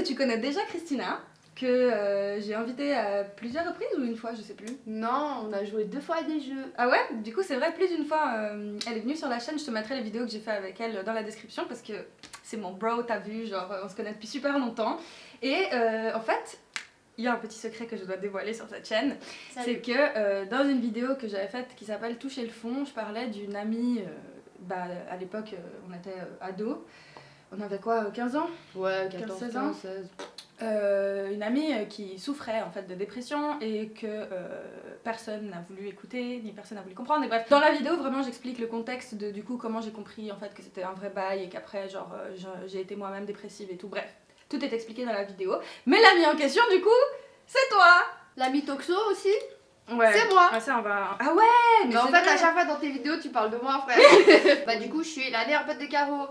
tu connais déjà Christina, que j'ai invitée à plusieurs reprises ou une fois, je sais plus. Non, on a joué 2 fois à des jeux. Ah ouais? Du coup, c'est vrai, plus d'une fois, elle est venue sur la chaîne. Je te mettrai les vidéos que j'ai fait avec elle dans la description parce que c'est mon bro, t'as vu, genre on se connaît depuis super longtemps. Et en fait, il y a un petit secret que je dois dévoiler sur cette chaîne. C'est que dans une vidéo que j'avais faite qui s'appelle Toucher le fond, je parlais d'une amie, à l'époque on était ados. On avait quoi, 15 ans? Ouais, 14, 16 ans. 16. Une amie qui souffrait en fait de dépression et que personne n'a voulu écouter, ni personne n'a voulu comprendre. Et bref, dans la vidéo, vraiment, j'explique le contexte de du coup comment j'ai compris en fait que c'était un vrai bail et qu'après, genre, j'ai été moi-même dépressive et tout. Bref, tout est expliqué dans la vidéo. Mais l'amie en question, du coup, c'est toi. L'ami Toxo aussi. Ouais. C'est moi. Ah, ça, on va. Ah ouais. Mais en fait, vrai. à chaque fois dans tes vidéos, tu parles de moi, frère. Bah, du coup, je suis la meilleure pote de Caro.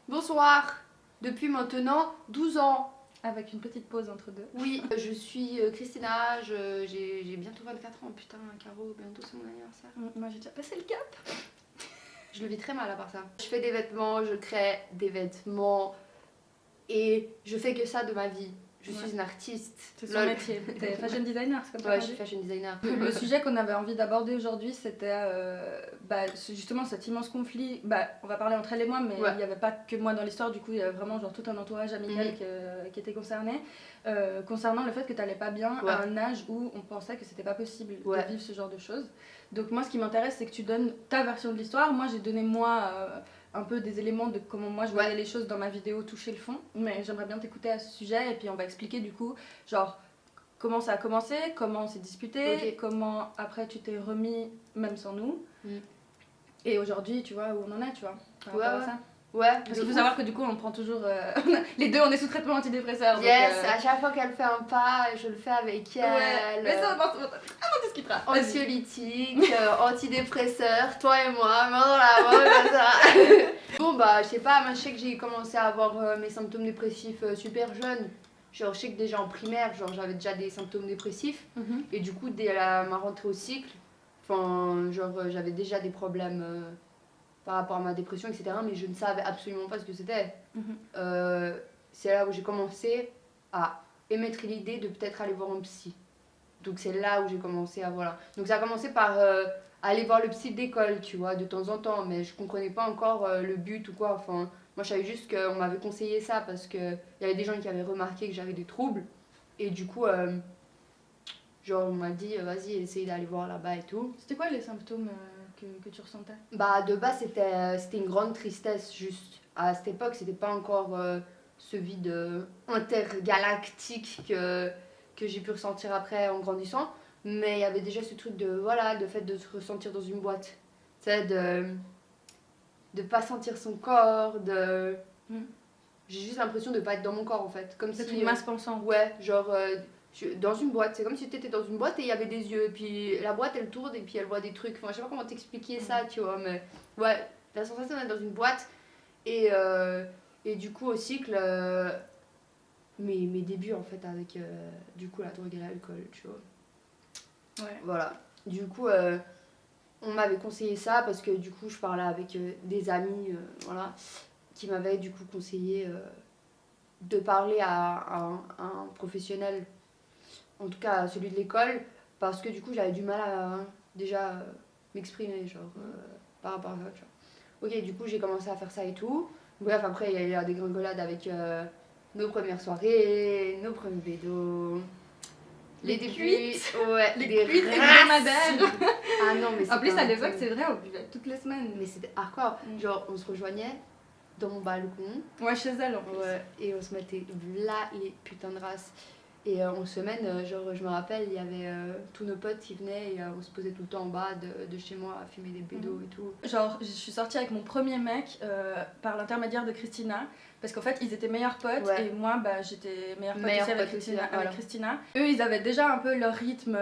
Bonsoir. Depuis maintenant 12 ans. Avec une petite pause entre deux. Oui, je suis Christina, j'ai bientôt 24 ans. Putain, Caro, bientôt c'est mon anniversaire. Moi, j'ai déjà passé le cap. Je le vis très mal à part ça. Je fais des vêtements, je crée des vêtements et je fais que ça de ma vie. Je suis une artiste. C'est son métier. T'es fashion designer, c'est comme ça. Ouais, je suis fashion designer. Le sujet qu'on avait envie d'aborder aujourd'hui, c'était justement cet immense conflit. On va parler entre elle et moi, mais il n'y avait pas que moi dans l'histoire, du coup, il y avait vraiment genre, tout un entourage amical qui était concerné. Concernant le fait que tu n'allais pas bien à un âge où on pensait que c'était pas possible de vivre ce genre de choses. Donc, moi, ce qui m'intéresse, c'est que tu donnes ta version de l'histoire. Moi, j'ai donné un peu des éléments de comment moi je voyais les choses dans ma vidéo Toucher le fond, mais j'aimerais bien t'écouter à ce sujet et puis on va expliquer du coup genre comment ça a commencé, comment on s'est disputé, comment après tu t'es remis même sans nous et aujourd'hui tu vois où on en est, tu vois par rapport à ça. Parce qu'il faut savoir que du coup on prend toujours les deux, on est sous traitement antidépresseur. Yes, donc, à chaque fois qu'elle fait un pas, je le fais avec elle. Mais ça on discutera. Anxiolytique, antidépresseur, toi et moi, main dans la main comme ça. Bon bah je sais pas, moi je sais que j'ai commencé à avoir mes symptômes dépressifs super jeune. Genre je sais que déjà en primaire, genre j'avais déjà des symptômes dépressifs et du coup dès ma rentrée au cycle, enfin genre j'avais déjà des problèmes par rapport à ma dépression, etc. Mais je ne savais absolument pas ce que c'était. C'est là où j'ai commencé à émettre l'idée de peut-être aller voir un psy. Donc c'est là où j'ai commencé à voilà. Donc ça a commencé par aller voir le psy d'école, tu vois, de temps en temps, mais je comprenais pas encore le but ou quoi. Enfin, moi je savais juste qu'on m'avait conseillé ça parce que il y avait des gens qui avaient remarqué que j'avais des troubles et du coup genre on m'a dit vas-y essaye d'aller voir là-bas et tout. C'était quoi les symptômes que tu ressentais? Bah de base c'était une grande tristesse juste. À cette époque c'était pas encore ce vide intergalactique que j'ai pu ressentir après en grandissant, mais il y avait déjà ce truc de voilà, de fait de se ressentir dans une boîte, tu sais, de pas sentir son corps, j'ai juste l'impression de pas être dans mon corps en fait, comme c'est si une masse pensante. Ouais, genre dans une boîte, c'est comme si tu étais dans une boîte et il y avait des yeux et puis la boîte elle tourne et puis elle voit des trucs, enfin je sais pas comment t'expliquer ça, tu vois, mais ouais, la sensation d'être dans une boîte et du coup au cycle mes débuts en fait avec du coup la drogue et l'alcool, tu vois. Voilà. Du coup on m'avait conseillé ça parce que du coup je parlais avec des amis voilà, qui m'avaient du coup conseillé de parler à un professionnel, en tout cas celui de l'école, parce que du coup j'avais du mal à déjà m'exprimer genre par rapport à ça, tu vois. Ok, du coup j'ai commencé à faire ça et tout. Bref, après il y a eu la dégringolade avec nos premières soirées, nos premiers bédos, les débuts, ouais, les cuites hebdomadaires. Ah non, mais en plus à l'époque c'est vrai, on buvait toutes les semaines. Mais c'était hardcore, genre on se rejoignait dans mon balcon. Ouais, chez elle en plus. Ouais, et on se mettait là les putains de races. Et en semaine, genre je me rappelle, il y avait tous nos potes qui venaient et on se posait tout le temps en bas de chez moi à fumer des bédos et tout. Genre je suis sortie avec mon premier mec par l'intermédiaire de Christina. Parce qu'en fait, ils étaient meilleurs potes et moi, j'étais meilleure pote aussi avec Christina. Eux, ils avaient déjà un peu leur rythme,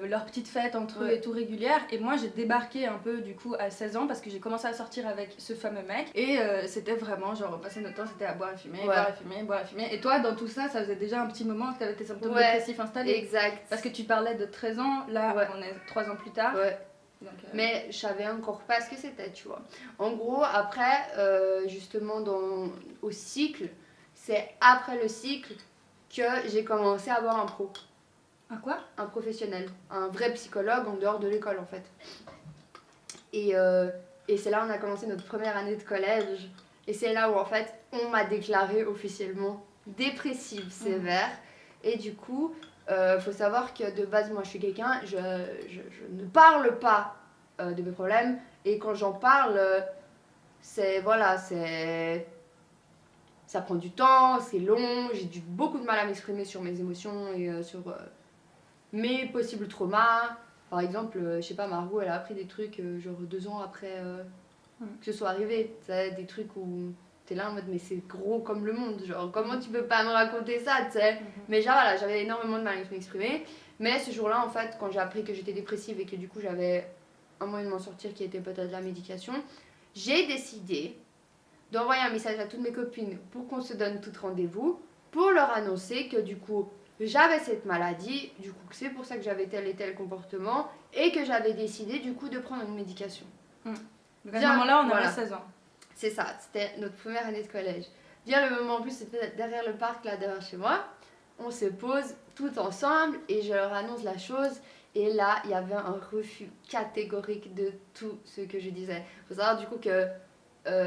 leur petite fête entre eux et tout régulière. Et moi, j'ai débarqué un peu du coup à 16 ans parce que j'ai commencé à sortir avec ce fameux mec. Et c'était vraiment genre, on passait notre temps, c'était à boire et fumer, boire et fumer, boire et fumer. Et toi, dans tout ça, ça faisait déjà un petit moment que tu avais tes symptômes dépressifs installés. Exact. Parce que tu parlais de 13 ans, là, on est 3 ans plus tard. Donc, mais je savais encore pas ce que c'était, tu vois. En gros, après, justement, au cycle, c'est après le cycle que j'ai commencé à voir un pro. Un quoi? Un professionnel, un vrai psychologue en dehors de l'école en fait. Et c'est là où on a commencé notre première année de collège. Et c'est là où en fait on m'a déclarée officiellement dépressive sévère. Et du coup, faut savoir que de base, moi je suis quelqu'un, je ne parle pas de mes problèmes. Et quand j'en parle, c'est voilà, c'est ça prend du temps, c'est long, j'ai beaucoup de mal à m'exprimer sur mes émotions et sur mes possibles traumas. Par exemple, je sais pas, Margot, elle a appris des trucs genre 2 ans après que ce soit arrivé. C'est des trucs où t'es là en mode, mais c'est gros comme le monde. Genre, comment tu peux pas me raconter ça, tu sais? Mais genre, voilà, j'avais énormément de mal à m'exprimer. Mais ce jour-là, en fait, quand j'ai appris que j'étais dépressive et que du coup, j'avais un moyen de m'en sortir qui était peut-être la médication, j'ai décidé d'envoyer un message à toutes mes copines pour qu'on se donne tout rendez-vous, pour leur annoncer que du coup, j'avais cette maladie, du coup, c'est pour ça que j'avais tel et tel comportement, et que j'avais décidé du coup de prendre une médication. Donc à ce moment-là, on avait 16 ans. C'est ça, c'était notre première année de collège. Bien le moment en plus, c'était derrière le parc, là derrière chez moi. On se pose tout ensemble et je leur annonce la chose. Et là, il y avait un refus catégorique de tout ce que je disais. Il faut savoir du coup que,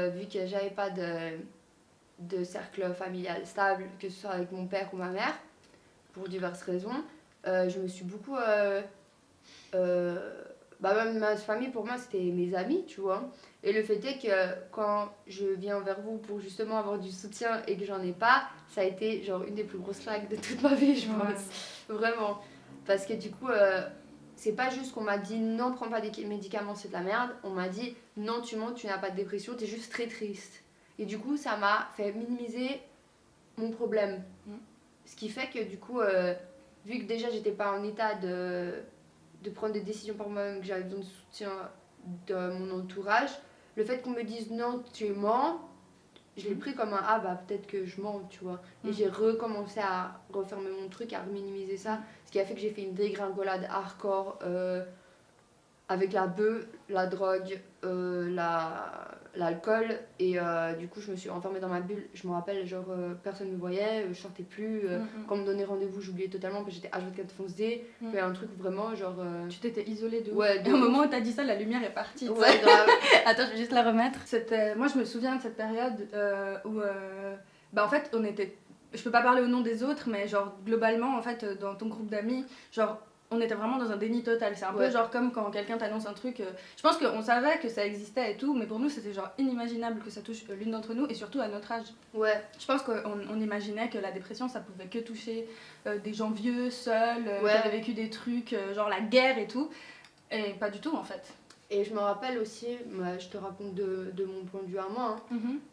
vu que j'avais pas de cercle familial stable, que ce soit avec mon père ou ma mère, pour diverses raisons, je me suis beaucoup... même ma famille, pour moi, c'était mes amis, tu vois. Et le fait est que quand je viens vers vous pour justement avoir du soutien et que j'en ai pas, ça a été genre une des plus grosses claques de toute ma vie, je pense. Vraiment. Parce que du coup, c'est pas juste qu'on m'a dit non, prends pas des médicaments, c'est de la merde. On m'a dit non, tu mens, tu n'as pas de dépression, t'es juste très triste. Et du coup, ça m'a fait minimiser mon problème. Ce qui fait que du coup, vu que déjà j'étais pas en état de prendre des décisions par moi-même, que j'avais besoin de soutien de mon entourage, le fait qu'on me dise non, tu mens, je l'ai pris comme un ah bah peut-être que je mens, tu vois. Et j'ai recommencé à refermer mon truc, à minimiser ça, ce qui a fait que j'ai fait une dégringolade hardcore avec la bœuf, la drogue, l'alcool. Et du coup, je me suis enfermée dans ma bulle. Je me rappelle, genre, personne ne me voyait, je sortais plus. Quand on me donnait rendez-vous, j'oubliais totalement parce que j'étais H24 foncé. Mais un truc vraiment, genre. Tu t'étais isolée de ouf. Ouais, et au moment où t'as dit ça, la lumière est partie. Ouais, grave. Attends, je vais juste la remettre. Moi, je me souviens de cette période où. En fait, on était. Je peux pas parler au nom des autres, mais genre, globalement, en fait, dans ton groupe d'amis, genre. On était vraiment dans un déni total. C'est un peu genre comme quand quelqu'un t'annonce un truc. Je pense qu'on savait que ça existait et tout, mais pour nous c'était genre inimaginable que ça touche l'une d'entre nous et surtout à notre âge. Ouais. Je pense qu'on imaginait que la dépression ça pouvait que toucher des gens vieux, seuls, qui avaient vécu des trucs, genre la guerre et tout. Et pas du tout en fait. Et je me rappelle aussi, je te raconte de mon point de vue à moi.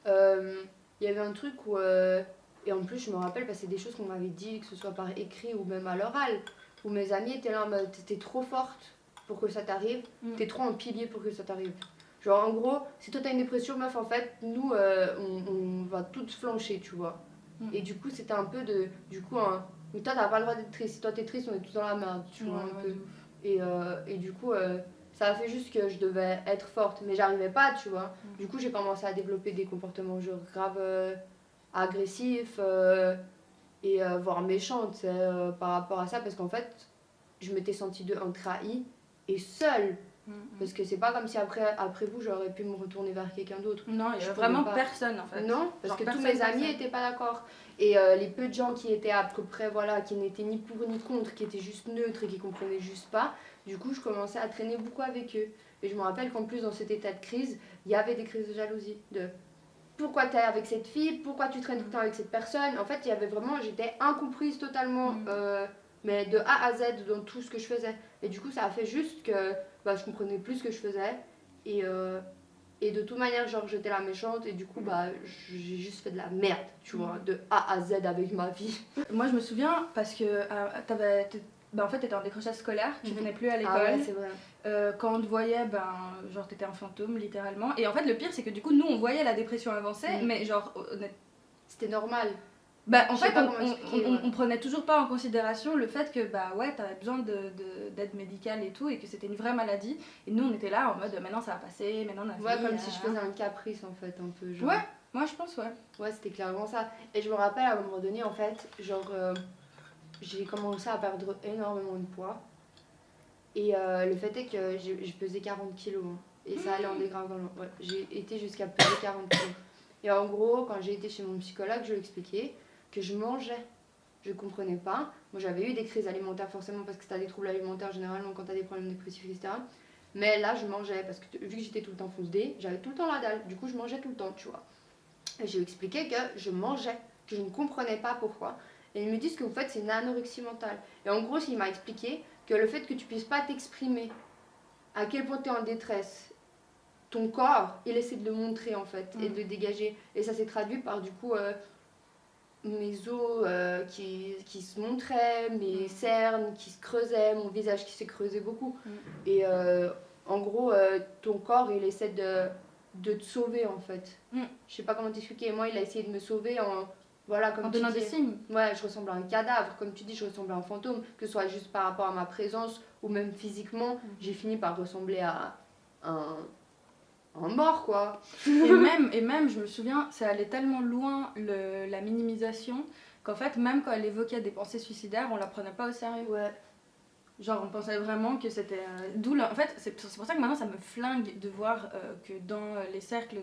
Il y avait un truc où. Et en plus, je me rappelle, parce que c'est des choses qu'on m'avait dit, que ce soit par écrit ou même à l'oral. Où mes amis étaient là en mode t'es trop forte pour que ça t'arrive, t'es trop un pilier pour que ça t'arrive. Genre en gros, si toi t'as une dépression, meuf, en fait, nous on va toutes flancher, tu vois. Et du coup, c'était un peu de. Du coup, mais toi t'as pas le droit d'être triste. Si toi t'es triste, on est tous dans la merde, tu vois, un peu. Et du coup, ça a fait juste que je devais être forte, mais j'arrivais pas, tu vois. Du coup, j'ai commencé à développer des comportements genre grave agressifs. Et voire méchante par rapport à ça parce qu'en fait je m'étais sentie trahie et seule parce que c'est pas comme si après vous j'aurais pu me retourner vers quelqu'un d'autre. Non, il y a vraiment personne en fait. Non, parce que tous mes amis étaient pas d'accord et les peu de gens qui étaient à peu près voilà, qui n'étaient ni pour ni contre, qui étaient juste neutres et qui comprenaient juste pas, du coup je commençais à traîner beaucoup avec eux et je me rappelle qu'en plus dans cet état de crise il y avait des crises de jalousie de pourquoi t'es avec cette fille, pourquoi tu traînes tout le temps avec cette personne. En fait, il y avait vraiment, j'étais incomprise totalement, mais de A à Z dans tout ce que je faisais. Et du coup, ça a fait juste que je comprenais plus ce que je faisais. Et de toute manière, genre, j'étais la méchante. Et du coup, j'ai juste fait de la merde, tu vois, de A à Z avec ma vie. Moi, je me souviens parce que en fait, t'étais en décrochage scolaire, tu venais plus à l'école. Ah ouais, c'est vrai. Quand on te voyait, genre t'étais un fantôme littéralement. Et en fait, le pire, c'est que du coup, nous, on voyait la dépression avancer, mais genre. C'était normal. En fait, on prenait toujours pas en considération le fait que t'avais besoin d'aide médicale et tout, et que c'était une vraie maladie. Et nous, on était là en mode maintenant ça va passer, maintenant on a comme si je faisais un caprice en fait, un peu. Genre. Ouais, Moi, je pense, ouais. Ouais, c'était clairement ça. Et je me rappelle à un moment donné, en fait, genre, j'ai commencé à perdre énormément de poids. Et le fait est que je pesais 40 kilos. Hein. Et ça allait en dégradant. Ouais, j'ai été jusqu'à peser 40 kilos. Et en gros, quand j'ai été chez mon psychologue, je lui expliquais que je mangeais. Je comprenais pas. Moi, j'avais eu des crises alimentaires forcément parce que t'as des troubles alimentaires généralement quand t'as des problèmes dépressifs, etc. Mais là, je mangeais parce que vu que j'étais tout le temps fausse D, j'avais tout le temps la dalle. Du coup, je mangeais tout le temps, tu vois. Et j'ai expliqué que je mangeais, que je ne comprenais pas pourquoi. Et ils me disent que vous faites, c'est une anorexie mentale. Et en gros, il m'a expliqué que le fait que tu puisses pas t'exprimer, à quel point tu es en détresse, ton corps, il essaie de le montrer en fait et de le dégager. Et ça s'est traduit par du coup mes os qui se montraient, mes cernes qui se creusaient, mon visage qui s'est creusé beaucoup. Et en gros, ton corps, il essaie de te sauver en fait. Je sais pas comment t'expliquer. Moi, il a essayé de me sauver en. Voilà, comme en tu donnant dis, des signes. Ouais, je ressemble à un cadavre. Comme tu dis, je ressemble à un fantôme. Que ce soit juste par rapport à ma présence ou même physiquement, j'ai fini par ressembler à un mort, quoi. et même, je me souviens, ça allait tellement loin la minimisation qu'en fait, même quand elle évoquait des pensées suicidaires, on la prenait pas au sérieux. Ouais. Genre, on pensait vraiment que c'était. En fait, c'est pour ça que maintenant ça me flingue de voir que dans les cercles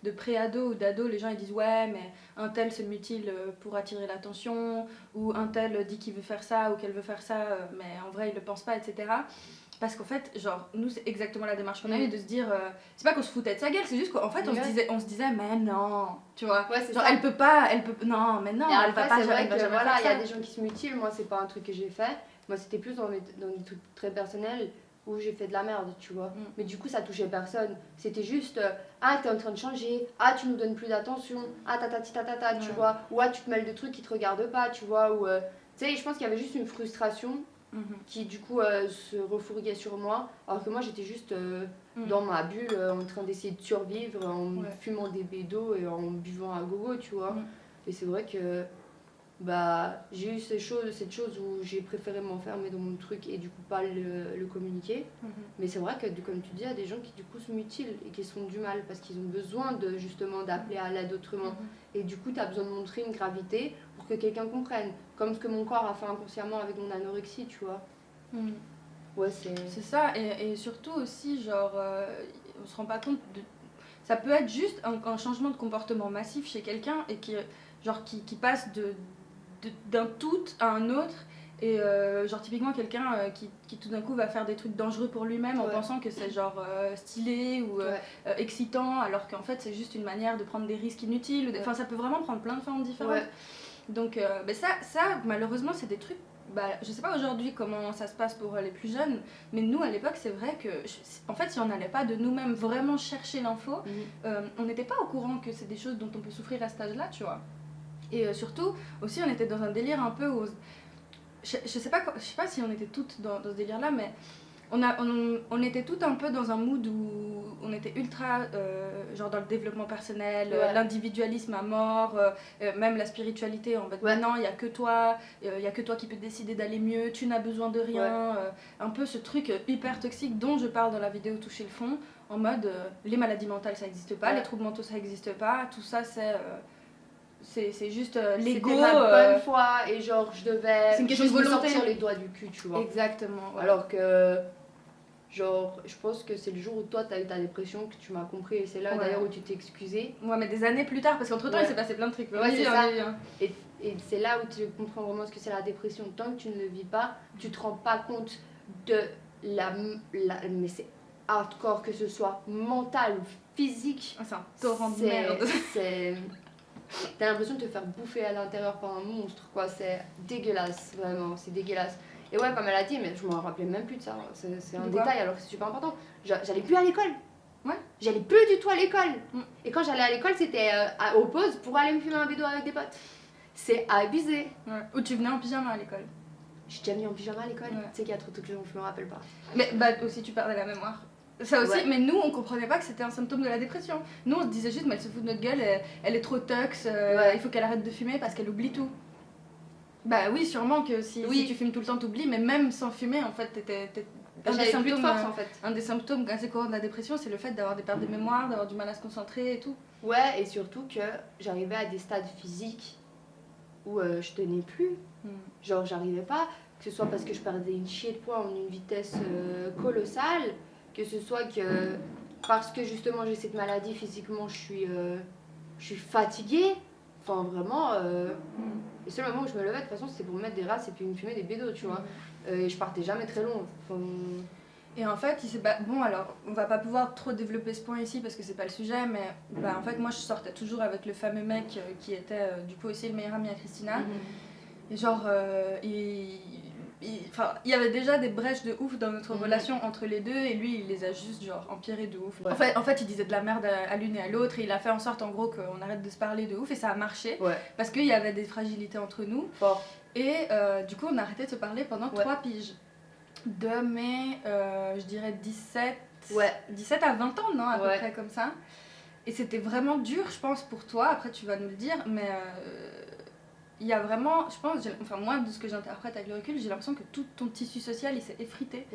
de pré-ados ou d'ados, les gens ils disent ouais, mais un tel se mutile pour attirer l'attention, ou un tel dit qu'il veut faire ça ou qu'elle veut faire ça, mais en vrai il le pense pas, etc. Parce qu'en fait, genre, nous c'est exactement la démarche qu'on a eue de se dire. C'est pas qu'on se foutait de sa gueule, c'est juste qu'en fait on se disait, mais non, tu vois. Ouais, c'est genre, ça. elle peut pas. Non, mais non, et elle va pas. C'est vrai Elle va que jamais voilà, faire il y a ça. des gens qui se mutilent. Moi, c'est pas un truc que j'ai fait. Moi, c'était plus dans des trucs très personnels où j'ai fait de la merde, tu vois. Mais du coup, ça touchait personne. C'était juste, ah, t'es en train de changer, ah, tu nous donnes plus d'attention, ah, tu vois. Ou ah, tu te mêles de trucs qui te regardent pas, tu vois. Ou, tu sais, je pense qu'il y avait juste une frustration qui, du coup, se refourguait sur moi. Alors que moi, j'étais juste dans ma bulle, en train d'essayer de survivre, en fumant des bédos et en buvant à gogo, tu vois. Et c'est vrai que bah, j'ai eu cette chose où j'ai préféré m'enfermer dans mon truc et du coup pas le communiquer. Mais c'est vrai que, comme tu dis, il y a des gens qui du coup se mutilent et qui se font du mal parce qu'ils ont besoin de justement d'appeler à l'aide autrement. Et du coup, tu as besoin de montrer une gravité pour que quelqu'un comprenne. Comme ce que mon corps a fait inconsciemment avec mon anorexie, tu vois. Ouais, c'est ça, et surtout aussi, genre, on se rend pas compte de. Ça peut être juste un changement de comportement massif chez quelqu'un et qui passe d'un tout à un autre. Et genre typiquement quelqu'un qui tout d'un coup va faire des trucs dangereux pour lui-même en pensant que c'est genre stylé ou excitant, alors qu'en fait c'est juste une manière de prendre des risques inutiles. Enfin, ça peut vraiment prendre plein de formes différentes. Donc ça malheureusement c'est des trucs. Je sais pas aujourd'hui comment ça se passe pour les plus jeunes, mais nous à l'époque c'est vrai que en fait si on n'allait pas de nous-mêmes vraiment chercher l'info, on n'était pas au courant que c'est des choses dont on peut souffrir à cet âge-là, tu vois. Et surtout aussi on était dans un délire un peu où je sais pas si on était toutes dans ce délire-là, mais on était toutes un peu dans un mood où on était ultra genre dans le développement personnel, l'individualisme à mort, même la spiritualité en fait. Maintenant il y a que toi qui peux décider d'aller mieux, tu n'as besoin de rien, un peu ce truc hyper toxique dont je parle dans la vidéo Toucher le fond, en mode les maladies mentales ça n'existe pas, les troubles mentaux ça n'existe pas, tout ça c'est juste l'ego. C'était ma bonne foi et genre je devais c'est une question juste de me volonté. sortir les doigts du cul, tu vois. Exactement. Ouais. Alors que genre je pense que c'est le jour où toi t'as eu ta dépression que tu m'as compris et c'est là d'ailleurs où tu t'es excusée. Ouais, mais des années plus tard parce qu'entre temps il s'est passé plein de trucs. Ouais, c'est ça. Et c'est là où tu comprends vraiment ce que c'est la dépression. Tant que tu ne le vis pas, tu te rends pas compte de mais c'est hardcore, que ce soit mental ou physique. C'est un torrent de merde. T'as l'impression de te faire bouffer à l'intérieur par un monstre, quoi. C'est dégueulasse, vraiment, c'est dégueulasse. Et ouais, comme elle a dit, mais je me rappelais même plus de ça. C'est un détail alors que c'est super important. J'allais plus à l'école. J'allais plus du tout à l'école. Et quand j'allais à l'école, c'était aux pauses pour aller me fumer un bédo avec des potes. C'est abusé. Ou tu venais en pyjama à l'école. J'ai déjà mis en pyjama à l'école. Tu sais qu'il y a trop de trucs dont je me rappelle pas. Mais aussi tu perdais la mémoire. Ça aussi, mais nous on comprenait pas que c'était un symptôme de la dépression. Nous on se disait juste, mais elle se fout de notre gueule, elle est trop tox, il faut qu'elle arrête de fumer parce qu'elle oublie tout. Bah oui, sûrement que si tu fumes tout le temps t'oublies, mais même sans fumer en fait J'avais plus de force en fait. Un des symptômes assez courants de la dépression, c'est le fait d'avoir des pertes de mémoire, d'avoir du mal à se concentrer et tout. Ouais, et surtout que j'arrivais à des stades physiques où je tenais plus. Genre, j'arrivais pas, que ce soit parce que je perdais une chier de poids en une vitesse colossale, que ce soit que parce que justement j'ai cette maladie, physiquement je suis fatiguée. Enfin, vraiment. Le seul moment où je me levais, de toute façon, c'était pour me mettre des races et puis me fumer des bédos, tu vois. Et je partais jamais très loin. Enfin... Et en fait, bon, alors, on va pas pouvoir trop développer ce point ici parce que c'est pas le sujet, mais en fait, moi je sortais toujours avec le fameux mec qui était du coup aussi le meilleur ami à Christina. Et genre, il y avait déjà des brèches de ouf dans notre relation entre les deux, et lui il les a juste genre empirées de ouf. En fait il disait de la merde à l'une et à l'autre, et il a fait en sorte en gros qu'on arrête de se parler de ouf, et ça a marché parce qu'il y avait des fragilités entre nous. Et du coup on a arrêté de se parler pendant 3 piges. De mes, je dirais 17 à 20 ans, non, à peu près comme ça. Et c'était vraiment dur, je pense, pour toi, après tu vas nous le dire, mais il y a vraiment, je pense, enfin moi de ce que j'interprète avec le recul, j'ai l'impression que tout ton tissu social il s'est effrité.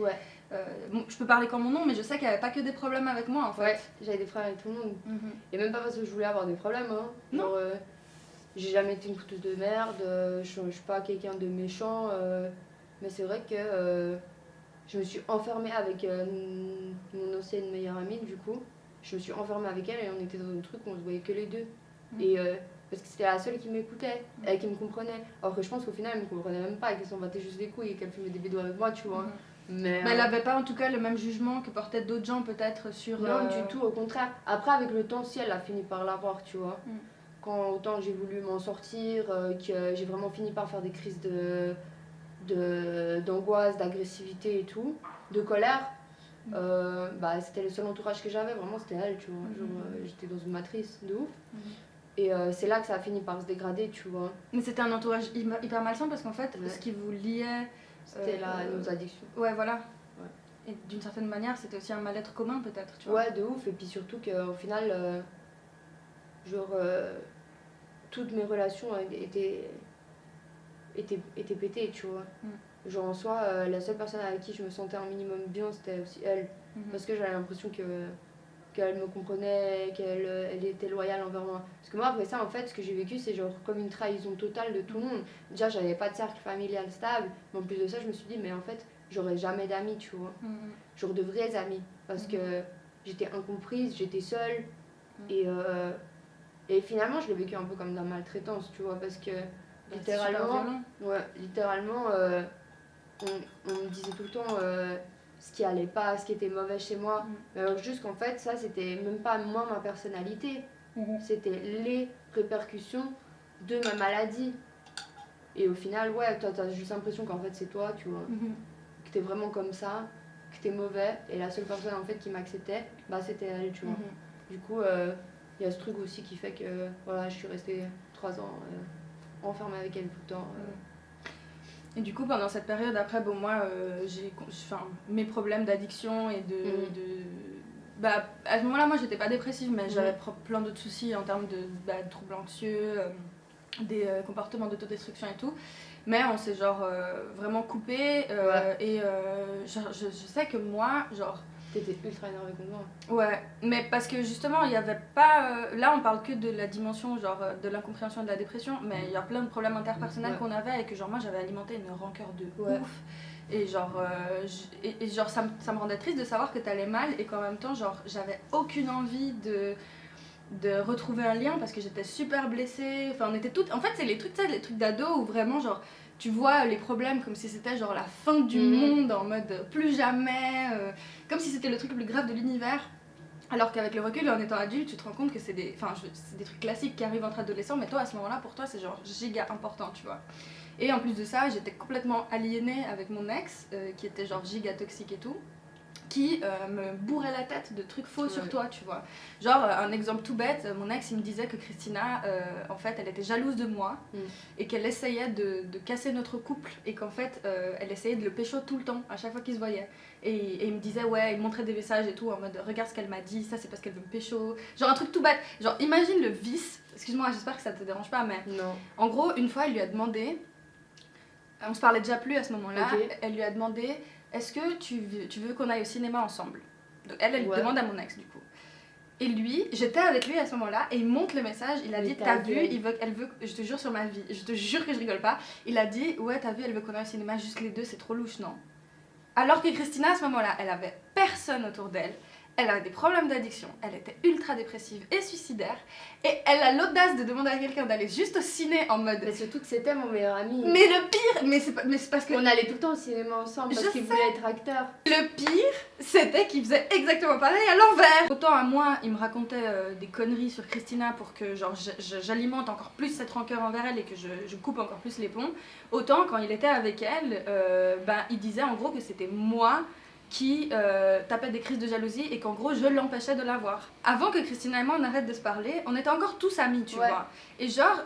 Bon, je peux parler comme mon nom, mais je sais qu'il n'y avait pas que des problèmes avec moi en fait. J'avais des problèmes avec tout le monde. Et même pas parce que je voulais avoir des problèmes, hein. Genre, j'ai jamais été une fouteuse de merde, je suis pas quelqu'un de méchant, mais c'est vrai que je me suis enfermée avec mon ancienne meilleure amie, du coup. Je me suis enfermée avec elle et on était dans un truc où on se voyait que les deux. Et parce que c'était la seule qui m'écoutait et qui me comprenait. Alors que je pense qu'au final, elle me comprenait même pas et qu'elle s'en battait juste les couilles et qu'elle fumait des bédos avec moi, tu vois. Mais elle avait pas en tout cas le même jugement que portaient d'autres gens peut-être sur... Non, du tout, au contraire. Après, avec le temps, si elle a fini par l'avoir, tu vois. Quand autant j'ai voulu m'en sortir, que j'ai vraiment fini par faire des crises d'angoisse, d'agressivité et tout, de colère, c'était le seul entourage que j'avais, vraiment c'était elle, tu vois. Genre, j'étais dans une matrice de ouf. Et c'est là que ça a fini par se dégrader, tu vois. Mais c'était un entourage hyper malsain parce qu'en fait, ce qui vous liait... C'était nos addictions. Ouais, voilà. Et d'une certaine manière, c'était aussi un mal-être commun peut-être, tu vois. Ouais, de ouf. Et puis surtout qu'au final, toutes mes relations étaient pétées, tu vois. Genre en soi, la seule personne avec qui je me sentais un minimum bien, c'était aussi elle. Parce que j'avais l'impression qu'elle me comprenait, qu'elle était loyale envers moi. Parce que moi, après ça, en fait, ce que j'ai vécu, c'est genre comme une trahison totale de tout le monde. Déjà, j'avais pas de cercle familial stable, mais en plus de ça, je me suis dit, mais en fait, j'aurais jamais d'amis, tu vois. Genre de vrais amis. Parce que j'étais incomprise, j'étais seule. Et finalement, je l'ai vécu un peu comme de la maltraitance, tu vois, parce que littéralement, on me disait tout le temps ce qui allait pas, ce qui était mauvais chez moi. Mais alors juste qu'en fait, ça, c'était même pas moi, ma personnalité. C'était les répercussions de ma maladie. Et au final, t'as juste l'impression qu'en fait, c'est toi, tu vois. Que t'es vraiment comme ça, que t'es mauvais. Et la seule personne, en fait, qui m'acceptait, c'était elle, tu vois. Du coup, il y a ce truc aussi qui fait que voilà, je suis restée 3 ans enfermée avec elle tout le temps. Et du coup, pendant cette période, après, bon, moi, mes problèmes d'addiction et à ce moment-là, moi, j'étais pas dépressive, mais j'avais plein d'autres soucis en termes de troubles anxieux, des comportements d'autodestruction et tout. Mais on s'est genre vraiment coupé. Et je sais que moi, genre... T'étais ultra énervée contre moi. Ouais, mais parce que justement, il y avait pas... là, on parle que de la dimension, genre, de l'incompréhension et de la dépression, mais il y a plein de problèmes interpersonnels qu'on avait et que, genre, moi, j'avais alimenté une rancœur de ouf. Et genre, ça me rendait triste de savoir que t'allais mal et qu'en même temps, genre, j'avais aucune envie de retrouver un lien parce que j'étais super blessée. Enfin, on était toutes... En fait, c'est les trucs d'ado où vraiment, genre... Tu vois les problèmes comme si c'était genre la fin du monde, en mode plus jamais, comme si c'était le truc le plus grave de l'univers. Alors qu'avec le recul, en étant adulte, tu te rends compte que c'est des trucs classiques qui arrivent entre adolescents, mais toi à ce moment-là, pour toi, c'est genre giga important, tu vois. Et en plus de ça, j'étais complètement aliénée avec mon ex, qui était genre giga toxique et tout, qui me bourrait la tête de trucs faux sur toi, tu vois. Genre, un exemple tout bête, mon ex, il me disait que Christina, en fait, elle était jalouse de moi et qu'elle essayait de casser notre couple et qu'en fait, elle essayait de le pécho tout le temps, à chaque fois qu'ils se voyaient. Et il me disait, il me montrait des messages et tout, en mode, regarde ce qu'elle m'a dit, ça c'est parce qu'elle veut me pécho. Genre un truc tout bête. Genre, imagine le vice, excuse-moi, j'espère que ça te dérange pas, mais... Non. En gros, une fois, elle lui a demandé, on se parlait déjà plus à ce moment-là, elle lui a demandé... est-ce que tu veux qu'on aille au cinéma ensemble? Donc elle demande à mon ex du coup. Et lui, j'étais avec lui à ce moment-là et il monte le message, il a dit t'as vu, elle veut, je te jure sur ma vie, je te jure que je rigole pas, il a dit ouais t'as vu, elle veut qu'on aille au cinéma juste les deux, c'est trop louche, non? Alors que Christina à ce moment-là, elle avait personne autour d'elle, elle avait des problèmes d'addiction, elle était ultra dépressive et suicidaire et elle a l'audace de demander à quelqu'un d'aller juste au ciné en mode... Mais surtout que c'était mon meilleur ami. Mais le pire, mais c'est parce que... On allait tout le temps au cinéma ensemble parce qu'il voulait être acteur. Le pire, c'était qu'il faisait exactement pareil à l'envers. Autant à moi, il me racontait des conneries sur Christina pour que genre j'alimente encore plus cette rancœur envers elle et que je coupe encore plus les ponts. Autant quand il était avec elle, il disait en gros que c'était moi qui tapait des crises de jalousie et qu'en gros je l'empêchais de l'avoir. Avant que Christina et moi on arrête de se parler, on était encore tous amis, tu vois. Et genre,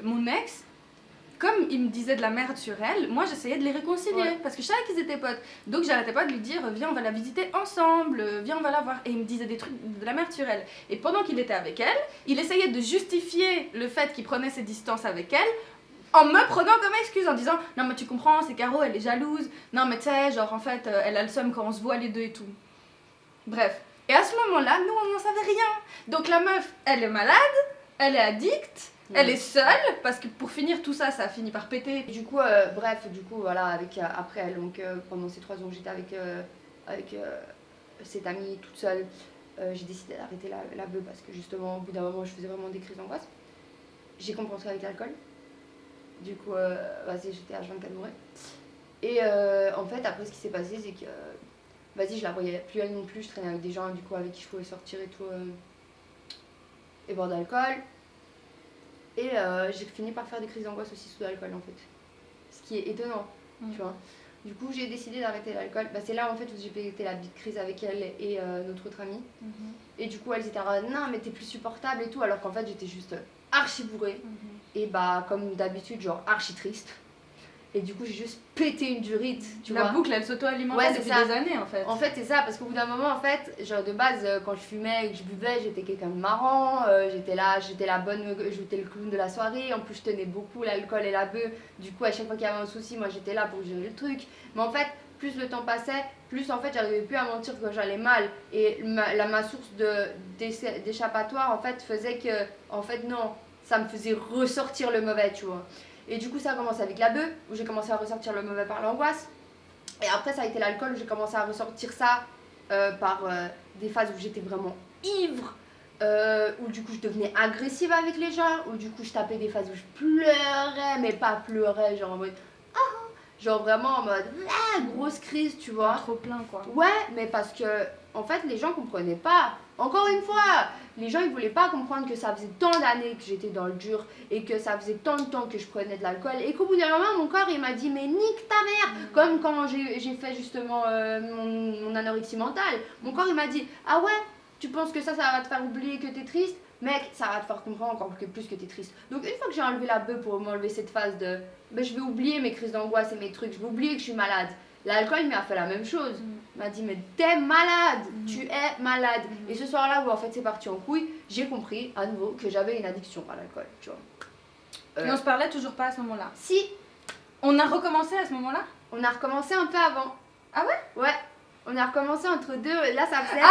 mon ex, comme il me disait de la merde sur elle, moi j'essayais de les réconcilier parce que je savais qu'ils étaient potes. Donc j'arrêtais pas de lui dire viens on va la visiter ensemble, viens on va la voir. Et il me disait des trucs de la merde sur elle. Et pendant qu'il était avec elle, il essayait de justifier le fait qu'il prenait ses distances avec elle en me prenant comme excuse, en disant non mais tu comprends, c'est Caro, elle est jalouse, non mais tu sais, genre en fait elle a le seum quand on se voit les deux et tout. Bref. Et à ce moment-là, nous on n'en savait rien. Donc la meuf, elle est malade, elle est addicte, elle est seule, parce que pour finir tout ça, ça a fini par péter. Du coup, voilà, après elle, donc pendant ces 3 ans j'étais avec cette amie toute seule, j'ai décidé d'arrêter la beuh parce que justement au bout d'un moment je faisais vraiment des crises d'angoisse. J'ai compensé avec l'alcool. Du coup, j'étais H24 bourrée. Et en fait, après, ce qui s'est passé, c'est que je la voyais plus elle non plus. Je traînais avec des gens du coup avec qui je pouvais sortir et tout, et boire d'alcool. Et j'ai fini par faire des crises d'angoisse aussi sous l'alcool en fait. Ce qui est étonnant, tu vois. Du coup, j'ai décidé d'arrêter l'alcool. C'est là en fait où j'ai pété la petite crise avec elle et notre autre amie. Et du coup, elles étaient en non, mais t'es plus supportable et tout, alors qu'en fait, j'étais juste archi bourrée. Et comme d'habitude, genre archi triste. Et du coup, j'ai juste pété une durite, tu vois. La boucle, elle s'auto-alimentait depuis des années, en fait. En fait, c'est ça, parce qu'au bout d'un moment, en fait, genre de base, quand je fumais et que je buvais, j'étais quelqu'un de marrant, j'étais la bonne, j'étais le clown de la soirée. En plus, je tenais beaucoup l'alcool et la beuh. Du coup, à chaque fois qu'il y avait un souci, moi, j'étais là pour gérer le truc. Mais en fait, plus le temps passait, plus en fait, j'arrivais plus à mentir que j'allais mal. Et ma source d'échappatoire, en fait, faisait que, en fait, non, ça me faisait ressortir le mauvais, tu vois. Et du coup, ça a commencé avec la beuh, où j'ai commencé à ressortir le mauvais par l'angoisse. Et après, ça a été l'alcool, où j'ai commencé à ressortir ça par des phases où j'étais vraiment ivre, où du coup, je devenais agressive avec les gens, où du coup, je tapais des phases où je pleurais, mais pas pleurais, genre en mode... genre vraiment en mode grosse crise, tu vois. Trop plein, quoi. Ouais, mais parce que, en fait, les gens comprenaient pas. Encore une fois, les gens ils voulaient pas comprendre que ça faisait tant d'années que j'étais dans le dur et que ça faisait tant de temps que je prenais de l'alcool et qu'au bout d'un moment mon corps il m'a dit mais nique ta mère. Comme quand j'ai fait justement mon anorexie mentale, mon corps il m'a dit ah ouais tu penses que ça va te faire oublier que t'es triste, mec ça va te faire comprendre encore plus que t'es triste. Donc une fois que j'ai enlevé la beuh pour m'enlever cette phase de je vais oublier mes crises d'angoisse et mes trucs, je vais oublier que je suis malade. L'alcool il m'a fait la même chose. Il m'a dit mais t'es malade, tu es malade. Et ce soir-là où en fait c'est parti en couille, j'ai compris à nouveau que j'avais une addiction à l'alcool, tu vois. Et on se parlait toujours pas à ce moment-là. Si. On a recommencé à ce moment-là. On a recommencé un peu avant. Ah ouais? Ouais. On a recommencé entre deux, là ça faisait non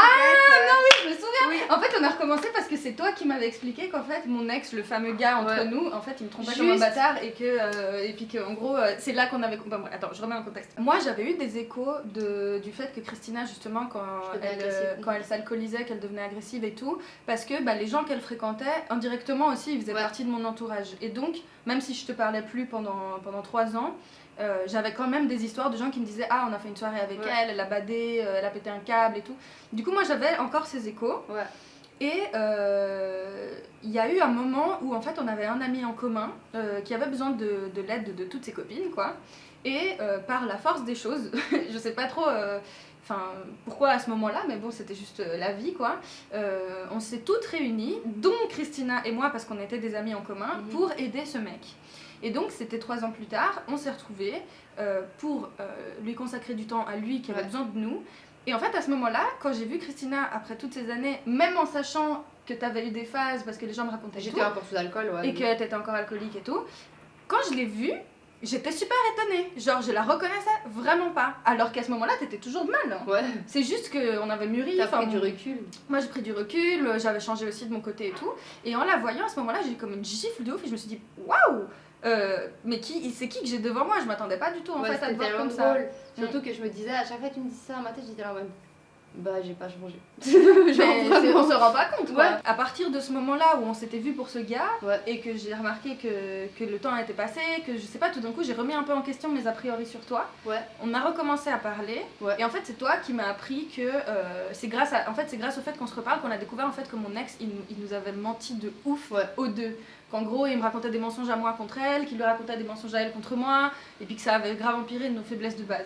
oui, je me souviens. Oui. En fait, on a recommencé parce que c'est toi qui m'avais expliqué qu'en fait, mon ex, le fameux gars entre nous, en fait, il me trompait comme un bâtard et puis que en gros, c'est là qu'on avait... Bon, attends, je remets en contexte. Moi, j'avais eu des échos du fait que Christina, justement, quand elle s'alcoolisait, qu'elle devenait agressive et tout, parce que les gens qu'elle fréquentait, indirectement aussi, ils faisaient partie de mon entourage. Et donc, même si je te parlais plus pendant 3 ans, j'avais quand même des histoires de gens qui me disaient ah on a fait une soirée avec elle a badé, elle a pété un câble et tout. Du coup moi j'avais encore ces échos et il y a eu un moment où en fait on avait un ami en commun qui avait besoin de l'aide de toutes ses copines quoi et par la force des choses je sais pas trop pourquoi à ce moment-là, mais bon, c'était juste la vie, quoi. On s'est toutes réunies, dont Christina et moi, parce qu'on était des amis en commun, pour aider ce mec. Et donc, c'était 3 ans plus tard, on s'est retrouvés pour lui consacrer du temps à lui qui avait besoin de nous. Et en fait, à ce moment-là, quand j'ai vu Christina, après toutes ces années, même en sachant que t'avais eu des phases, parce que les gens me racontaient j'étais encore sous alcool, et que t'étais encore alcoolique et tout, quand je l'ai vue, J'étais super étonnée, genre je la reconnaissais vraiment pas, alors qu'à ce moment-là t'étais toujours mal. Ouais. C'est juste qu'on avait mûri. T'as pris du recul. Moi j'ai pris du recul, j'avais changé aussi de mon côté et tout, et en la voyant à ce moment-là j'ai eu comme une gifle de ouf et je me suis dit waouh, mais c'est qui que j'ai devant moi? Je m'attendais pas du tout en fait à te voir comme ça. Surtout que je me disais, à chaque fois que tu me dis ça dans ma tête, j'étais là même. Bah j'ai pas changé. On se rend pas compte quoi. Ouais. À partir de ce moment-là où on s'était vu pour ce gars Ouais. et que j'ai remarqué que le temps était passé, que je sais pas, tout d'un coup j'ai remis un peu en question mes a priori sur toi. Ouais. On a recommencé à parler et en fait c'est toi qui m'as appris que c'est grâce au fait qu'on se reparle qu'on a découvert en fait que mon ex il nous avait menti de ouf aux deux. Qu'en gros il me racontait des mensonges à moi contre elle, qu'il lui racontait des mensonges à elle contre moi et puis que ça avait grave empiré nos faiblesses de base.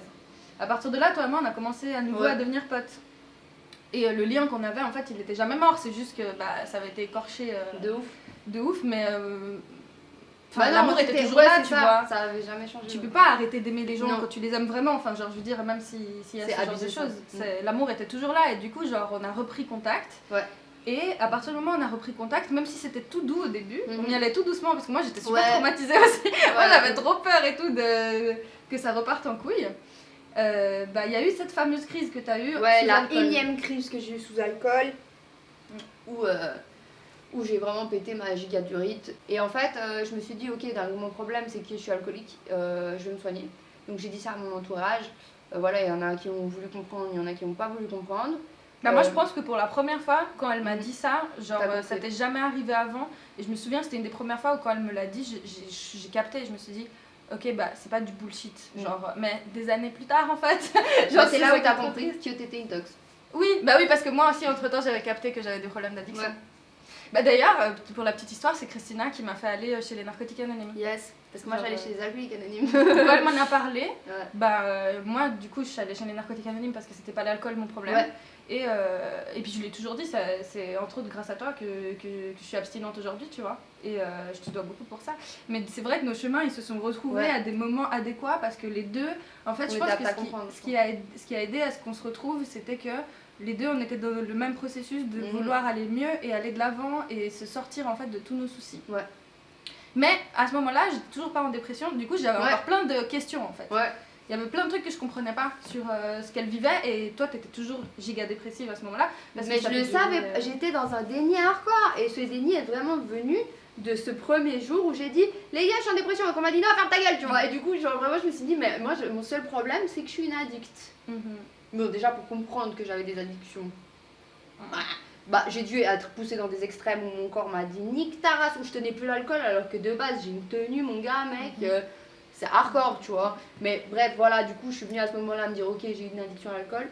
À partir de là toi et moi on a commencé à nouveau à devenir potes. Et le lien qu'on avait, en fait, il était jamais mort, c'est juste que ça avait été écorché de ouf, mais l'amour était toujours là, tu vois. Ça avait jamais changé. Tu peux pas arrêter d'aimer les gens quand tu les aimes vraiment, enfin, genre, je veux dire, même s'il y a ce genre de choses, l'amour était toujours là, et du coup, genre, on a repris contact. Ouais. Et à partir du moment où on a repris contact, même si c'était tout doux au début, on y allait tout doucement, parce que moi j'étais super traumatisée aussi. Moi j'avais trop peur et tout que ça reparte en couille. Il y a eu cette fameuse crise que tu as eue. Ouais, la énième crise que j'ai eue sous alcool, où j'ai vraiment pété ma gigadurite. Et en fait, je me suis dit, ok, mon problème c'est que je suis alcoolique, je vais me soigner. Donc j'ai dit ça à mon entourage. Voilà, il y en a qui ont voulu comprendre, il y en a qui n'ont pas voulu comprendre. Moi je pense que pour la première fois, quand elle m'a dit ça, genre ça t'est jamais arrivé avant. Et je me souviens, c'était une des premières fois où quand elle me l'a dit, j'ai capté et je me suis dit, ok, c'est pas du bullshit, genre, mais des années plus tard en fait. Genre, c'est là où t'as compris que t'étais une tox. Oui, parce que moi aussi entre temps j'avais capté que j'avais des problèmes d'addiction. D'ailleurs, pour la petite histoire, c'est Christina qui m'a fait aller chez les narcotiques anonymes. Yes, parce que moi j'allais chez les alcooliques anonymes. Quand elle m'en a parlé, moi du coup je suis allée chez les narcotiques anonymes parce que c'était pas l'alcool mon problème. Et puis je lui ai toujours dit, c'est entre autres grâce à toi que je suis abstinente aujourd'hui, tu vois. Et je te dois beaucoup pour ça. Mais c'est vrai que nos chemins, ils se sont retrouvés à des moments adéquats parce que les deux, en fait, je pense que ce qui a aidé à ce qu'on se retrouve, c'était que les deux, on était dans le même processus de vouloir aller mieux et aller de l'avant et se sortir en fait de tous nos soucis. Mais à ce moment-là, j'étais toujours pas en dépression, du coup j'avais encore plein de questions en fait. Il y avait plein de trucs que je comprenais pas sur ce qu'elle vivait et toi t'étais toujours giga dépressive à ce moment-là. Mais je le savais, j'étais dans un déni hardcore et ce déni est vraiment venu de ce premier jour où j'ai dit les gars je suis en dépression et qu'on m'a dit non ferme ta gueule tu vois. Et du coup genre vraiment je me suis dit mais moi mon seul problème c'est que je suis une addict. Bon déjà pour comprendre que j'avais des addictions. J'ai dû être poussée dans des extrêmes où mon corps m'a dit nique ta race, où je tenais plus l'alcool alors que de base j'ai une tenue mon gars mec. C'est hardcore, tu vois. Mais bref, voilà, du coup, je suis venue à ce moment-là me dire, ok, j'ai une addiction à l'alcool.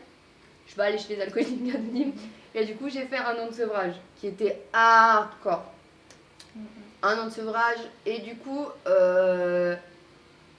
Je vais aller chez les alcooliques anonymes. Et du coup, j'ai fait un an de sevrage qui était hardcore. Un an de sevrage. Et du coup,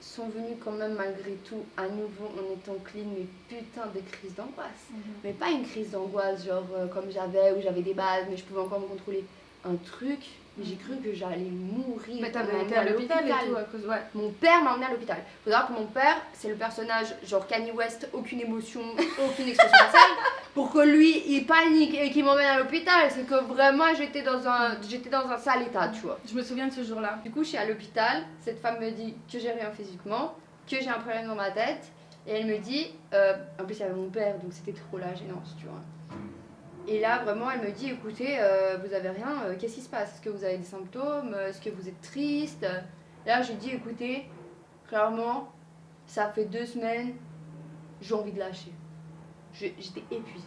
sont venus quand même malgré tout, à nouveau, en étant clean, mais putain des crises d'angoisse. Mais pas une crise d'angoisse, genre comme j'avais, où j'avais des bases, mais je pouvais encore me contrôler. Un truc... Mais j'ai cru que j'allais mourir. Mais t'avais été à l'hôpital et tout à cause... Mon père m'a emmené à l'hôpital. Faut savoir que mon père, c'est le personnage genre Kanye West, aucune émotion, aucune expression faciale. Pour que lui, il panique et qu'il m'emmène à l'hôpital, c'est que vraiment j'étais dans un sale état, tu vois. Je me souviens de ce jour-là. Du coup, je suis à l'hôpital, cette femme me dit que j'ai rien physiquement, que j'ai un problème dans ma tête. Et elle me dit, en plus il y avait mon père, donc c'était trop la gênance, tu vois. Et là, vraiment, elle me dit, écoutez, vous avez rien, qu'est-ce qui se passe? Est-ce que vous avez des symptômes? Est-ce que vous êtes triste? Là, j'ai dit, écoutez, clairement, ça fait 2 semaines, j'ai envie de lâcher. J'étais épuisée.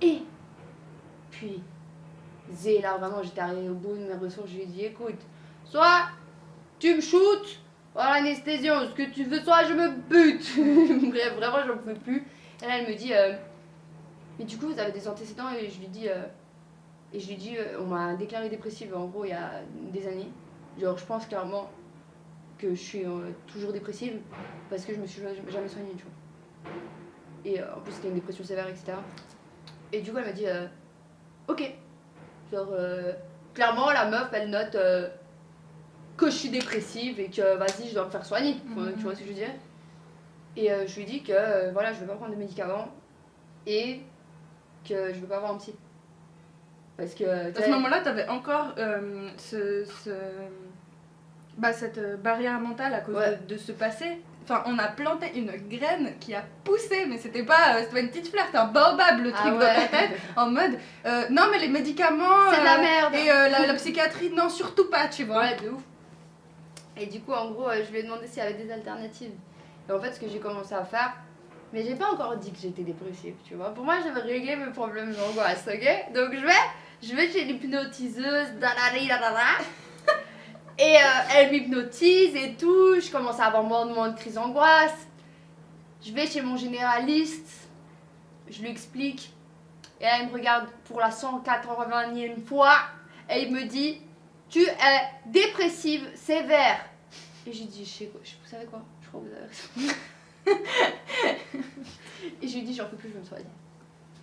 Et puis, là, vraiment, j'étais arrivée au bout de mes ressources, je lui ai dit, écoute, soit tu me shootes, voilà l'anesthésion, ce que tu veux, soit je me bute. Bref, vraiment, j'en pouvais plus. Et là, elle me dit... mais du coup, vous avez des antécédents et je lui dis, on m'a déclaré dépressive en gros il y a des années. Genre, je pense clairement que je suis toujours dépressive parce que je me suis jamais soignée, tu vois. Et en plus, c'était une dépression sévère, etc. Et du coup, elle m'a dit, ok. Genre, clairement, la meuf, elle note que je suis dépressive et que vas-y, je dois me faire soigner. Tu vois ce que je veux dire? Et je lui ai dit que voilà, je vais pas prendre de médicaments et que je veux pas avoir un psy. Parce que... À ce moment-là, t'avais encore cette barrière mentale à cause de ce passé. Enfin, on a planté une graine qui a poussé, mais c'était pas une petite fleur, c'était un baobab le truc dans ta tête, en mode non mais les médicaments c'est de la merde et la psychiatrie, non surtout pas, tu vois. Ouais, de ouf. Et du coup, en gros, je lui ai demandé s'il y avait des alternatives. Et en fait, ce que j'ai commencé à faire, mais j'ai pas encore dit que j'étais dépressive, tu vois. Pour moi, j'avais réglé mes problèmes d'angoisse, ok. Donc je vais chez l'hypnotiseuse, et elle m'hypnotise et tout, je commence à avoir moins de crises d'angoisse. Je vais chez mon généraliste, je lui explique, et là il me regarde pour la 180e fois, et il me dit « Tu es dépressive sévère ». Et j'ai dit « Je sais quoi, vous savez quoi, je crois que vous avez raison ». Et je lui ai dit « J'en peux plus, je veux me soigner ».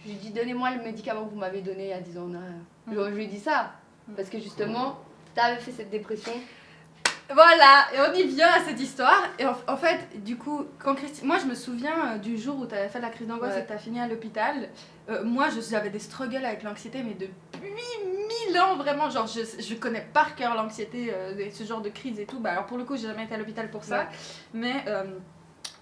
Je lui ai dit « Donnez-moi le médicament que vous m'avez donné il y a 10 ans en arrière ». Je lui ai dit ça, parce que justement, t'avais fait cette dépression. Voilà, et on y vient à cette histoire. Et en fait, du coup, quand Christine... Moi, je me souviens du jour où t'avais fait la crise d'angoisse et que t'as fini à l'hôpital. Moi, j'avais des struggles avec l'anxiété, mais depuis 1000 ans, vraiment. Genre, je connais par cœur l'anxiété, ce genre de crise et tout. Bah, alors, pour le coup, j'ai jamais été à l'hôpital pour ça. Mais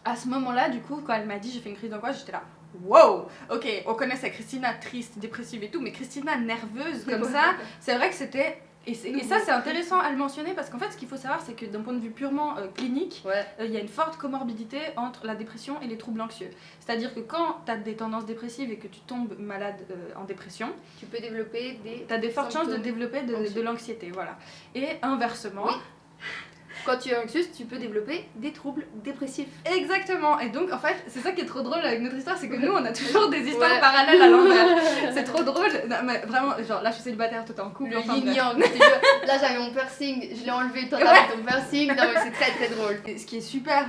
à ce moment-là, du coup, quand elle m'a dit j'ai fait une crise d'angoisse, j'étais là. Wow, ok, on connaissait Christina triste, dépressive et tout, mais Christina nerveuse comme ça, c'est vrai que c'était... Et ça, c'est intéressant à le mentionner parce qu'en fait, ce qu'il faut savoir, c'est que d'un point de vue purement clinique, il y a une forte comorbidité entre la dépression et les troubles anxieux. C'est-à-dire que quand tu as des tendances dépressives et que tu tombes malade en dépression, tu peux développer des... Tu as des fortes chances de développer de l'anxiété, voilà. Et inversement... Oui. Quand tu es anxieuse, tu peux développer des troubles dépressifs. Exactement. Et donc, en fait, c'est ça qui est trop drôle avec notre histoire, c'est que nous, on a toujours des histoires parallèles à l'envers. C'est trop drôle. Non, mais vraiment, genre là, je suis célibataire, toi t'es en couple. Le yin-yang. Là, j'avais mon piercing, je l'ai enlevé, toi t'avais ton piercing. Non, mais c'est très très drôle. Et ce qui est super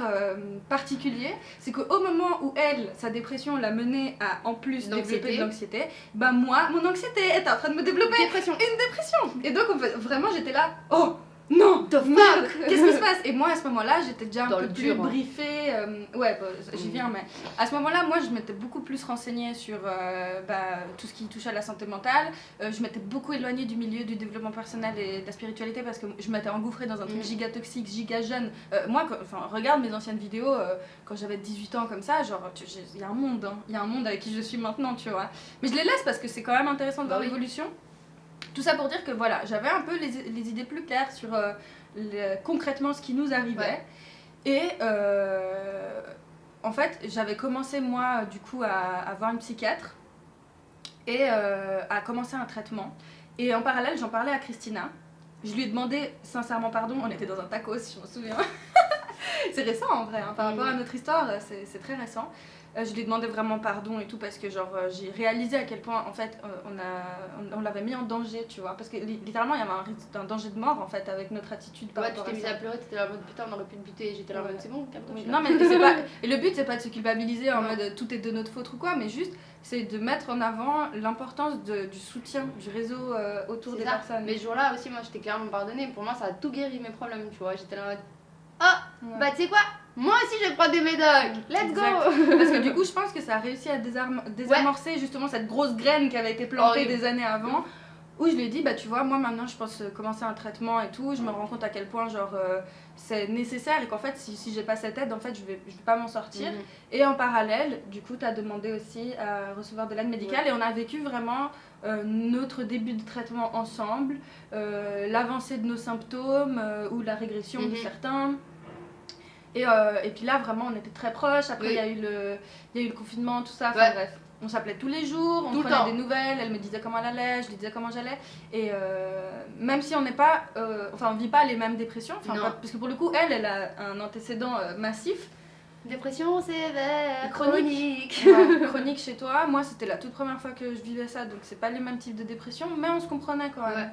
particulier, c'est qu'au moment où elle, sa dépression l'a menée à, en plus, développer de l'anxiété, bah moi, mon anxiété est en train de me développer une dépression. Et donc, en fait, vraiment, j'étais là, oh non, merde, qu'est-ce qui se passe? Et moi à ce moment-là, j'étais déjà un peu plus briefée. J'y viens, mais à ce moment-là, moi je m'étais beaucoup plus renseignée sur tout ce qui touche à la santé mentale. Je m'étais beaucoup éloignée du milieu du développement personnel et de la spiritualité parce que je m'étais engouffrée dans un truc giga toxique, giga jeune. Moi, regarde mes anciennes vidéos quand j'avais 18 ans comme ça, genre, il y a un monde, hein. Il y a un monde avec qui je suis maintenant, tu vois. Mais je les laisse parce que c'est quand même intéressant de voir l'évolution. Tout ça pour dire que voilà, j'avais un peu les idées plus claires sur concrètement ce qui nous arrivait. Et en fait, j'avais commencé moi du coup à voir une psychiatre et à commencer un traitement. Et en parallèle, j'en parlais à Christina. Je lui ai demandé sincèrement pardon, on était dans un tacos, si je me souviens. C'est récent en vrai, hein, par rapport à notre histoire, c'est très récent. Je lui ai demandé vraiment pardon et tout parce que genre j'ai réalisé à quel point en fait on l'avait mis en danger, tu vois, parce que littéralement il y avait un danger de mort en fait avec notre attitude par rapport à ça. Tu t'es mise à pleurer, t'étais là en mode putain on aurait pu le buter et j'étais là en mode c'est bon, calme-toi. Non mais c'est pas, et le but c'est pas de se culpabiliser en mode tout est de notre faute ou quoi, mais juste c'est de mettre en avant l'importance du soutien du réseau autour des personnes. Mais ce jour-là aussi moi je t'ai clairement pardonné, pour moi ça a tout guéri mes problèmes, tu vois, j'étais là en mode oh bah tu sais quoi, moi aussi je vais prendre des médocs, let's go. Parce que du coup je pense que ça a réussi à désamorcer justement cette grosse graine qui avait été plantée des années avant, où je lui ai dit bah tu vois moi maintenant je pense commencer un traitement et tout, je me rends compte à quel point genre c'est nécessaire et qu'en fait si j'ai pas cette aide en fait je vais pas m'en sortir. Et en parallèle du coup t'as demandé aussi à recevoir de l'aide médicale et on a vécu vraiment notre début de traitement ensemble, l'avancée de nos symptômes ou la régression de certains. Et puis là, vraiment, on était très proches. Après, il y a eu le confinement, tout ça. Enfin bref, on s'appelait tous les jours, on prenait des nouvelles. Elle me disait comment elle allait, je lui disais comment j'allais. Et même si on n'est pas... on vit pas les mêmes dépressions. Parce que pour le coup, elle a un antécédent massif. Dépression sévère, chronique. Chronique chez toi. Moi, c'était la toute première fois que je vivais ça. Donc, c'est pas les mêmes types de dépression. Mais on se comprenait quand même.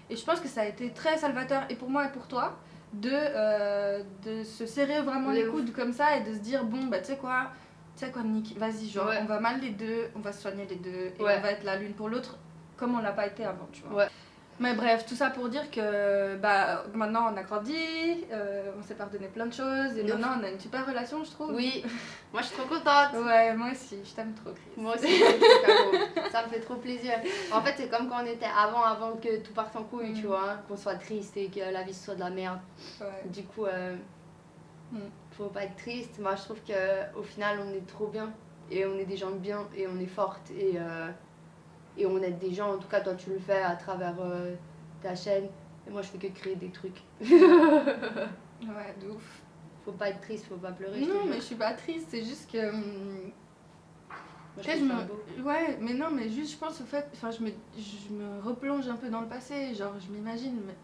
Et je pense que ça a été très salvateur, et pour moi et pour toi, de se serrer vraiment les coudes comme ça et de se dire bon bah tu sais quoi Nick, vas-y genre on va mal les deux, on va se soigner les deux et on va être là l'une pour l'autre comme on l'a pas été avant, tu vois. Mais bref, tout ça pour dire que bah, maintenant on a grandi, on s'est pardonné plein de choses et maintenant on a une super relation, je trouve. Oui, moi je suis trop contente. Ouais, moi aussi, je t'aime trop, Chris. Moi aussi, ça me fait trop plaisir. En fait, c'est comme quand on était avant que tout parte en couille, tu vois, hein, qu'on soit triste et que la vie soit de la merde. Ouais. Du coup, faut pas être triste. Moi, je trouve qu'au final, on est trop bien et on est des gens bien et on est fortes et on aide des gens. En tout cas, toi, tu le fais à travers ta chaîne et moi, je fais que créer des trucs. Ouais, de ouf. Faut pas être triste, faut pas pleurer. Non, mais je suis pas triste, c'est juste que. Moi, je trouve ça beau. Ouais, mais non, mais juste, je pense au fait. Enfin, je me replonge un peu dans le passé, genre, je m'imagine. Mais...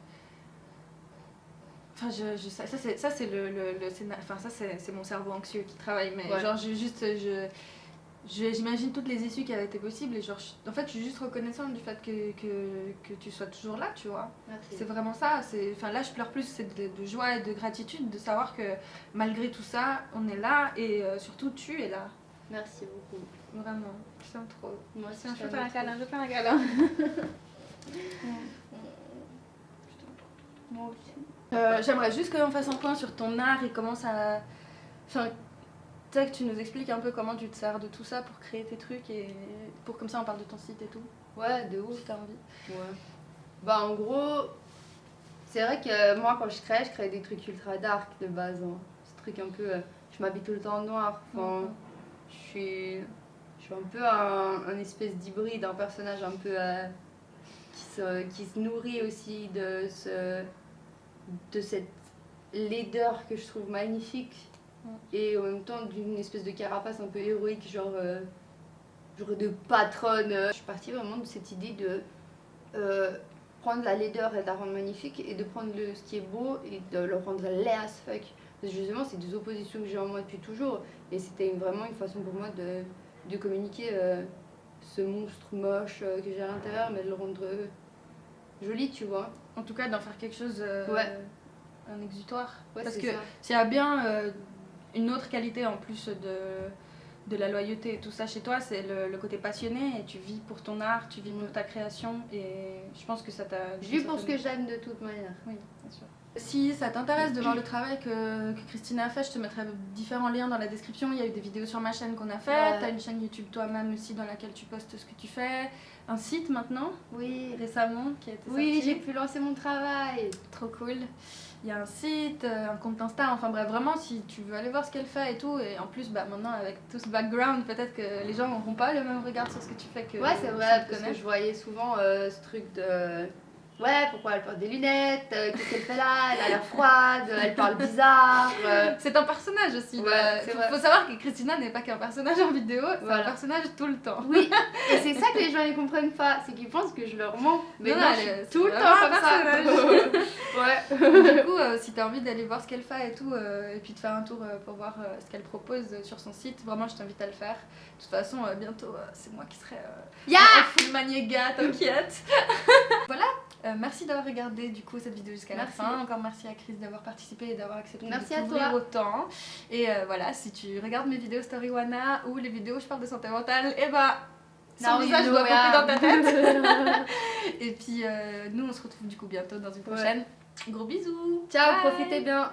Enfin, ça c'est le scénario. Enfin, ça, c'est mon cerveau anxieux qui travaille, mais genre, j'imagine toutes les issues qui avaient été possibles et genre, en fait, je suis juste reconnaissante du fait que tu sois toujours là, tu vois. Merci. C'est vraiment ça. Enfin, là, je pleure plus, c'est de joie et de gratitude de savoir que malgré tout ça, on est là et surtout tu es là. Merci beaucoup. Vraiment, je t'aime trop. Moi aussi, je fais un câlin, Moi aussi. J'aimerais juste qu'on fasse un point sur ton art et comment ça... Enfin, tu sais, que tu nous expliques un peu comment tu te sers de tout ça pour créer tes trucs et pour comme ça on parle de ton site et tout. Ouais, de ouf. Si t'as envie. Ouais. Bah en gros, c'est vrai que moi quand je crée des trucs ultra dark de base. Hein. Ce truc un peu... je m'habille tout le temps en noir. Enfin, je suis un peu un espèce d'hybride, un personnage un peu qui se nourrit aussi de cette laideur que je trouve magnifique. Et en même temps d'une espèce de carapace un peu héroïque, genre de patronne. Je suis partie vraiment de cette idée de prendre la laideur et de la rendre magnifique et de prendre ce qui est beau et de le rendre laid as fuck. Parce que justement, c'est des oppositions que j'ai en moi depuis toujours et c'était vraiment une façon pour moi de communiquer ce monstre moche que j'ai à l'intérieur, mais de le rendre joli, tu vois. En tout cas, d'en faire quelque chose, un exutoire. Ouais, parce que ça. s'il y a bien une autre qualité en plus de la loyauté et tout ça chez toi, c'est le côté passionné et tu vis pour ton art, tu vis pour ta création et je pense que ça t'a... Je vis pour ce que j'aime de toute manière. Oui, bien sûr. Si ça t'intéresse de voir le travail que Christina a fait, je te mettrai différents liens dans la description. Il y a eu des vidéos sur ma chaîne qu'on a faites. T'as une chaîne YouTube toi-même aussi dans laquelle tu postes ce que tu fais. Un site maintenant, récemment, qui a été sorti. Oui, j'ai pu lancer mon travail. Trop cool. Il y a un site, un compte Insta, enfin bref, vraiment si tu veux aller voir ce qu'elle fait et tout. Et en plus, bah, maintenant avec tout ce background, peut-être que les gens n'auront pas le même regard sur ce que tu fais que... Ouais, c'est vrai, parce que je voyais souvent ce truc de... Ouais, pourquoi elle porte des lunettes, qu'est-ce qu'elle fait là, elle a l'air froide, elle parle bizarre. C'est un personnage aussi. Ouais, faut savoir que Christina n'est pas qu'un personnage en vidéo, c'est un personnage tout le temps. Oui, et c'est ça que les gens ne comprennent pas, c'est qu'ils pensent que je leur mens. Mais non, je suis tout le temps comme ça. Ouais. Du coup, si t'as envie d'aller voir ce qu'elle fait et tout, et puis de faire un tour pour voir ce qu'elle propose sur son site, vraiment je t'invite à le faire. De toute façon, bientôt, c'est moi qui serai en full maniega, t'inquiète. Voilà. Merci d'avoir regardé du coup cette vidéo jusqu'à la fin. Encore merci à Chris d'avoir participé et d'avoir accepté de t'ouvrir autant. Et voilà, si tu regardes mes vidéos Storywana ou les vidéos où je parle de santé mentale, et bah son visage doit popper dans ta tête. Et puis nous on se retrouve du coup bientôt dans une prochaine. Gros bisous. Ciao, profitez bien.